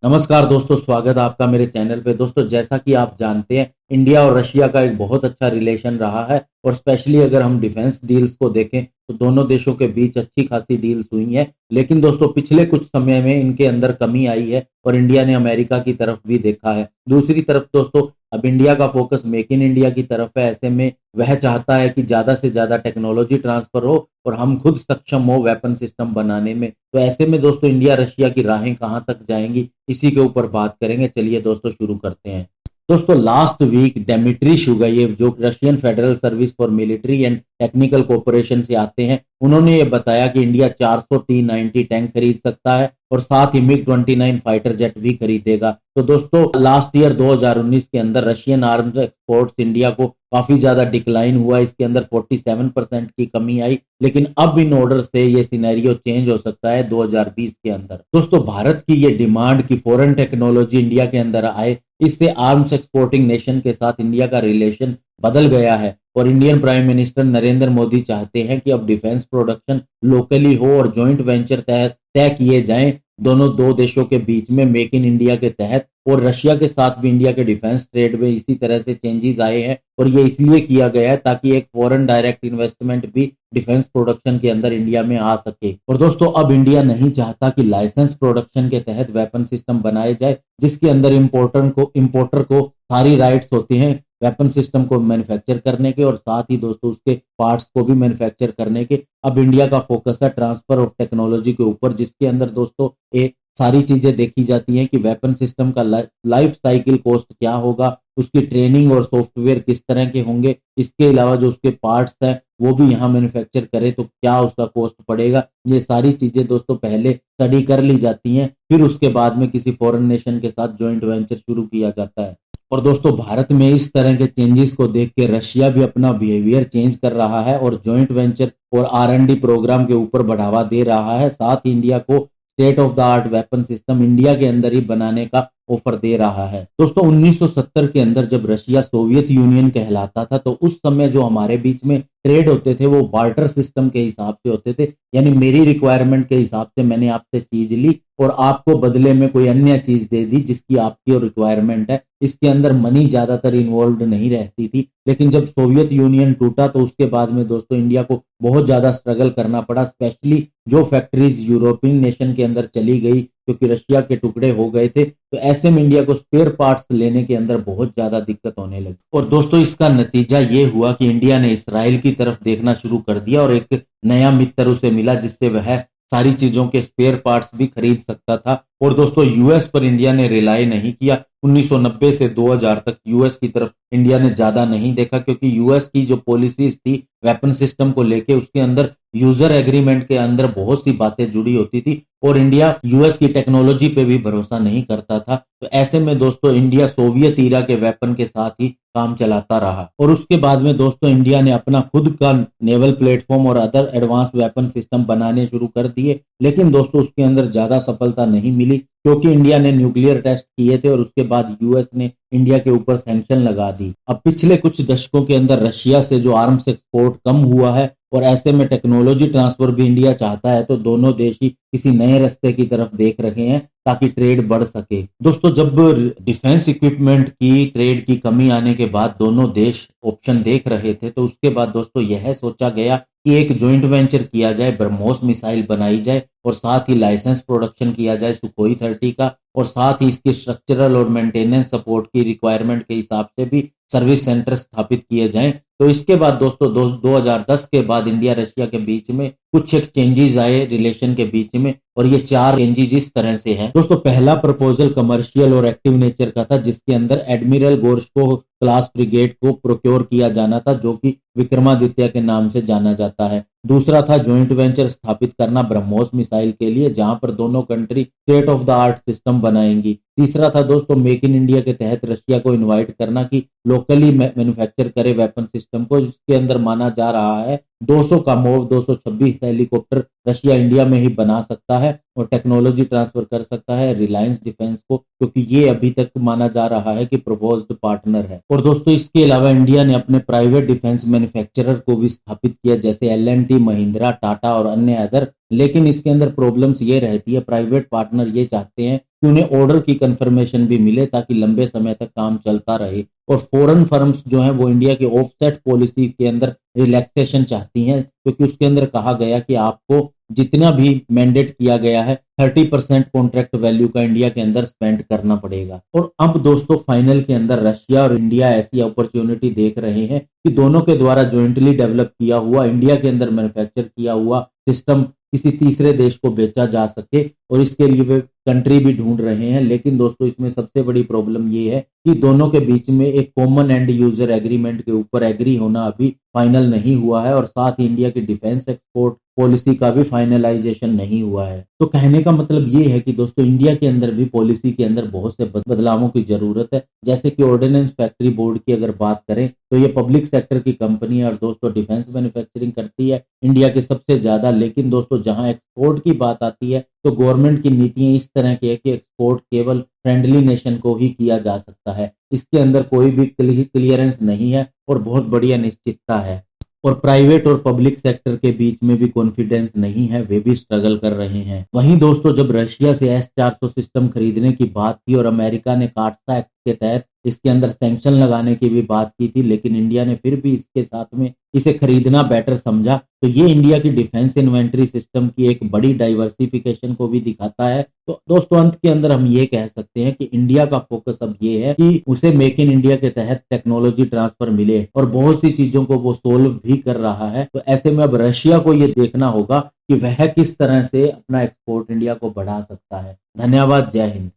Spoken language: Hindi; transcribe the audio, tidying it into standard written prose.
नमस्कार दोस्तों, स्वागत है आपका मेरे चैनल पे। दोस्तों, जैसा कि आप जानते हैं, इंडिया और रशिया का एक बहुत अच्छा रिलेशन रहा है और स्पेशली अगर हम डिफेंस डील्स को देखें तो दोनों देशों के बीच अच्छी खासी डील्स हुई हैं। लेकिन दोस्तों, पिछले कुछ समय में इनके अंदर कमी आई है और इंडिया ने अमेरिका की तरफ भी देखा है। दूसरी तरफ दोस्तों, अब इंडिया का फोकस मेक इन इंडिया की तरफ है। ऐसे में वह चाहता है कि ज्यादा से ज्यादा टेक्नोलॉजी ट्रांसफर हो और हम खुद सक्षम हो वेपन सिस्टम बनाने में। तो ऐसे में दोस्तों, इंडिया रशिया की राहें कहां तक जाएंगी, इसी के ऊपर बात करेंगे। चलिए दोस्तों, शुरू करते हैं। दोस्तों, लास्ट वीक डेमिट्री शुगायेव, जो Russian federal service for military and technical cooperation से आते हैं, उन्होंने ये बताया कि इंडिया 400 T-90 टैंक खरीद सकता है और साथ ही मिग-29 फाइटर जेट भी खरीदेगा। तो दोस्तों, लास्ट ईयर 2019 के अंदर रशियन आर्म्स एक्सपोर्ट्स इंडिया को काफी ज्यादा डिक्लाइन हुआ। इसके अंदर 47% की कमी आई, लेकिन अब इन ऑर्डर से ये सिनेरियो चेंज हो सकता है 2020 के अंदर। दोस्तों, भारत की ये डिमांड की फॉरेन टेक्नोलॉजी इंडिया के अंदर आए, इससे आर्म्स एक्सपोर्टिंग नेशन के साथ इंडिया का रिलेशन बदल गया है और Indian prime minister Narendra Modi चाहते हैं कि अब डिफेंस प्रोडक्शन लोकली हो और जॉइंट वेंचर तय किए जाएं दोनों दो देशों के बीच में मेक इन इंडिया के तहत। और रशिया के साथ भी इंडिया के डिफेंस ट्रेड में इसी तरह से चेंजेस आए हैं और ये इसलिए किया गया है ताकि एक फॉरेन डायरेक्ट इन्वेस्टमेंट भी डिफेंस प्रोडक्शन के अंदर इंडिया में आ सके। और दोस्तों, अब इंडिया नहीं चाहता कि लाइसेंस प्रोडक्शन के तहत वेपन सिस्टम बनाए जाए जिसके अंदर इंपोर्टर को सारी राइट्स होती हैं वेपन सिस्टम को मैन्युफैक्चर करने के और साथ ही दोस्तों उसके पार्ट्स को भी मैन्युफैक्चर करने के। अब इंडिया का फोकस है ट्रांसफर ऑफ टेक्नोलॉजी के ऊपर, जिसके अंदर दोस्तों एक सारी चीजें देखी जाती हैं कि वेपन सिस्टम का लाइफ साइकिल कॉस्ट क्या होगा, उसकी ट्रेनिंग और सॉफ्टवेयर किस तरह के होंगे, इसके अलावा जो उसके पार्ट्स हैं वो भी यहाँ मैन्युफैक्चर करे तो क्या उसका कॉस्ट पड़ेगा। ये सारी चीजें दोस्तों पहले स्टडी कर ली जाती हैं, फिर उसके बाद में किसी फॉरेन नेशन के साथ जॉइंट वेंचर शुरू किया जाता है। और दोस्तों, भारत में इस तरह के चेंजेस को देख के रशिया भी अपना बिहेवियर चेंज कर रहा है और जॉइंट वेंचर और R&D प्रोग्राम के ऊपर बढ़ावा दे रहा है। साथ ही इंडिया को state of the art weapon system India के अंदर ही बनाने का ऑफर दे रहा है। दोस्तों, 1970 के अंदर जब रशिया सोवियत यूनियन कहलाता था तो उस समय जो हमारे बीच में ट्रेड होते थे वो बार्टर सिस्टम के हिसाब से होते थे, यानी मेरी रिक्वायरमेंट के हिसाब से मैंने आपसे चीज ली और आपको बदले में कोई अन्य चीज दे दी जिसकी आपकी रिक्वायरमेंट है। इसके अंदर मनी ज्यादातर इन्वॉल्व नहीं रहती थी। लेकिन जब सोवियत यूनियन टूटा तो उसके बाद में दोस्तों इंडिया को बहुत ज्यादा स्ट्रगल करना पड़ा, स्पेशली जो फैक्ट्रीज यूरोपियन नेशन के अंदर चली गई क्योंकि रशिया के टुकड़े हो गए थे। तो ऐसे में इंडिया को स्पेयर पार्ट्स लेने के अंदर बहुत ज्यादा दिक्कत होने लगी और दोस्तों इसका नतीजा ये हुआ कि इंडिया ने इसराइल की तरफ देखना शुरू कर दिया और एक नया मित्र उसे मिला जिससे वह सारी चीजों के स्पेयर पार्ट्स भी खरीद सकता था। और दोस्तों, यूएस पर इंडिया ने रिलाई नहीं किया। 1990 से 2000 तक यूएस की तरफ इंडिया ने ज्यादा नहीं देखा क्योंकि यूएस की जो पॉलिसीज थी वेपन सिस्टम को लेके, उसके अंदर यूजर एग्रीमेंट के अंदर बहुत सी बातें जुड़ी होती थी और इंडिया यूएस की टेक्नोलॉजी पे भी भरोसा नहीं करता था। तो ऐसे में दोस्तों इंडिया सोवियत ईरा के वेपन के साथ ही काम चलाता रहा और उसके बाद में दोस्तों इंडिया ने अपना खुद का नेवल प्लेटफॉर्म और अदर एडवांस वेपन सिस्टम बनाने शुरू कर दिए। लेकिन दोस्तों उसके अंदर ज्यादा सफलता नहीं मिली क्योंकि इंडिया ने न्यूक्लियर टेस्ट किए थे और उसके बाद यूएस ने इंडिया के ऊपर सैंक्शन लगा दी। अब पिछले कुछ दशकों के अंदर रशिया से जो आर्म्स एक्सपोर्ट कम हुआ है और ऐसे में टेक्नोलॉजी ट्रांसफर भी इंडिया चाहता है, तो दोनों देश ही किसी नए रास्ते की तरफ देख रहे हैं ताकि ट्रेड बढ़ सके। दोस्तों, जब डिफेंस इक्विपमेंट की ट्रेड की कमी आने के बाद दोनों देश ऑप्शन देख रहे थे, तो उसके बाद दोस्तों यह सोचा गया कि एक जॉइंट वेंचर किया जाए, ब्रह्मोस मिसाइल बनाई जाए और साथ ही लाइसेंस प्रोडक्शन किया जाए सुखोई 30 का और साथ ही इसके स्ट्रक्चरल और मेंटेनेंस सपोर्ट की रिक्वायरमेंट के हिसाब से भी सर्विस सेंटर स्थापित किए जाएं। तो इसके बाद दोस्तों 2010 के बाद इंडिया रशिया के बीच में कुछ एक चेंजेस आए रिलेशन के बीच में और ये 4 चेंजेस इस तरह से हैं। दोस्तों, पहला प्रपोजल कमर्शियल और एक्टिव नेचर का था जिसके अंदर एडमिरल गोर्शको क्लास फ्रिगेट को प्रोक्योर किया जाना था जो कि विक्रमादित्य के नाम से जाना जाता है। दूसरा था जॉइंट वेंचर स्थापित करना ब्रह्मोस मिसाइल के लिए जहां पर दोनों country state of the art system बनाएंगी। तीसरा था दोस्तों मेक इन इंडिया के तहत रशिया को इनवाइट करना कि लोकली मैन्युफैक्चर करे वेपन सिस्टम को, जिसके अंदर माना जा रहा है 200 का मोव 226 हेलीकॉप्टर रशिया इंडिया में ही बना सकता है और टेक्नोलॉजी ट्रांसफर कर सकता है रिलायंस डिफेंस को, क्योंकि ये अभी तक माना जा रहा है कि प्रपोज्ड पार्टनर है। और दोस्तों इसके अलावा इंडिया ने अपने प्राइवेट डिफेंस मैन्युफैक्चरर को भी स्थापित किया जैसे L&T, महिंद्रा, टाटा और अन्य अदर। लेकिन इसके अंदर प्रॉब्लम्स ये रहती है, प्राइवेट पार्टनर ये चाहते हैं कि उन्हें ऑर्डर की कंफर्मेशन भी मिले ताकि लंबे समय तक काम चलता रहे। और फॉरेन फर्म्स जो हैं वो इंडिया के ऑफसेट पॉलिसी के अंदर रिलैक्सेशन चाहती हैं, क्योंकि उसके अंदर कहा गया कि आपको जितना भी मैंडेट किया गया है 30% कॉन्ट्रैक्ट वैल्यू का इंडिया के अंदर स्पेंड करना पड़ेगा। और अब दोस्तों फाइनल के अंदर रशिया और इंडिया ऐसी अपॉर्चुनिटी देख रहे हैं कि दोनों के द्वारा ज्वाइंटली डेवलप किया हुआ, इंडिया के अंदर मैन्युफैक्चर किया हुआ सिस्टम किसी तीसरे देश को बेचा जा सके, और इसके लिए वे कंट्री भी ढूंढ रहे हैं। लेकिन दोस्तों इसमें सबसे बड़ी प्रॉब्लम ये है कि दोनों के बीच में एक कॉमन एंड यूजर एग्रीमेंट के ऊपर एग्री होना अभी फाइनल नहीं हुआ है, और साथ ही इंडिया की डिफेंस एक्सपोर्ट पॉलिसी का भी फाइनलाइजेशन नहीं हुआ है। तो कहने का मतलब ये है कि दोस्तों इंडिया के अंदर भी पॉलिसी के अंदर बहुत से बदलावों की जरूरत है। जैसे कि ऑर्डिनेंस फैक्ट्री बोर्ड की अगर बात करें तो ये पब्लिक सेक्टर की कंपनी है, और दोस्तों डिफेंस मैन्युफैक्चरिंग करती है इंडिया के सबसे ज्यादा। लेकिन दोस्तों जहां एक्सपोर्ट की बात आती है तो गवर्नमेंट की नीतियां इस तरह की है कि एक्सपोर्ट केवल फ्रेंडली नेशन को ही किया जा सकता है, इसके अंदर कोई भी क्लियरेंस नहीं है और बहुत बड़ी अनिश्चितता है। और प्राइवेट और पब्लिक सेक्टर के बीच में भी कॉन्फिडेंस नहीं है, वे भी स्ट्रगल कर रहे हैं। वहीं दोस्तों जब रशिया से S-400 सिस्टम खरीदने की बात थी और अमेरिका ने काटसा एक्ट के तहत इसके अंदर सैंक्शन लगाने की भी बात की थी, लेकिन इंडिया ने फिर भी इसके साथ में इसे खरीदना बेटर समझा। तो ये इंडिया की डिफेंस इन्वेंट्री सिस्टम की एक बड़ी डाइवर्सिफिकेशन को भी दिखाता है। तो दोस्तों अंत के अंदर हम ये कह सकते हैं कि इंडिया का फोकस अब ये है कि उसे मेक इन इंडिया के तहत टेक्नोलॉजी ट्रांसफर मिले, और बहुत सी चीजों को वो सोल्व भी कर रहा है। तो ऐसे में अब रशिया को ये देखना होगा कि वह किस तरह से अपना एक्सपोर्ट इंडिया को बढ़ा सकता है। धन्यवाद, जय हिंद।